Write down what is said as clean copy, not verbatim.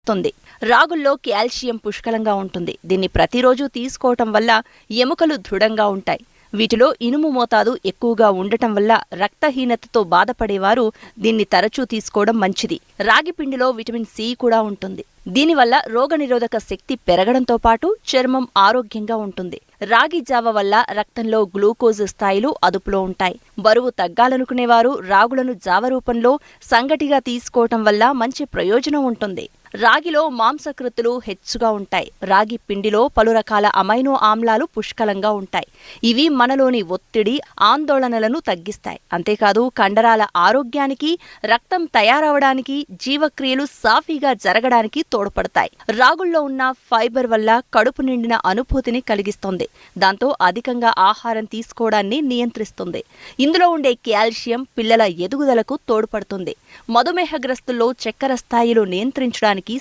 ఇస్తుంది. రాగుల్లో కాల్షియం పుష్కలంగా ఉంటుంది. దీన్ని ప్రతిరోజు తీసుకోవటం వల్ల ఎముకలు దృఢంగా ఉంటాయి. వీటిలో ఇనుము మోతాదు ఎక్కువగా ఉండటం వల్ల రక్తహీనతతో బాధపడేవారు దీన్ని తరచూ తీసుకోవడం మంచిది. రాగి పిండిలో విటమిన్ సి కూడా ఉంటుంది. దీనివల్ల రోగనిరోధక శక్తి పెరగడంతో పాటు చర్మం ఆరోగ్యంగా ఉంటుంది. రాగి జావ వల్ల రక్తంలో గ్లూకోజ్ స్థాయిలు అదుపులో ఉంటాయి. బరువు తగ్గాలనుకునేవారు రాగులను జావ రూపంలో సంగటిగా తీసుకోవటం వల్ల మంచి ప్రయోజనం ఉంటుంది. రాగిలో మాంసకృతులు హెచ్చుగా ఉంటాయి. రాగి పిండిలో పలు రకాల అమైనో ఆమ్లాలు పుష్కలంగా ఉంటాయి. ఇవి మనలోని ఒత్తిడి, ఆందోళనలను తగ్గిస్తాయి. అంతేకాదు కండరాల ఆరోగ్యానికి, రక్తం తయారవడానికి, జీవక్రియలు సాఫీగా జరగడానికి తోడ్పడతాయి. రాగుల్లో ఉన్న ఫైబర్ వల్ల కడుపు నిండిన అనుభూతిని కలిగిస్తుంది. దాంతో అధికంగా ఆహారం తీసుకోవడాన్ని నియంత్రిస్తుంది. ఇందులో ఉండే కాల్షియం పిల్లల ఎదుగుదలకు తోడ్పడుతుంది. మధుమేహగ్రస్తుల్లో చక్కెర స్థాయిలు నియంత్రించడానికి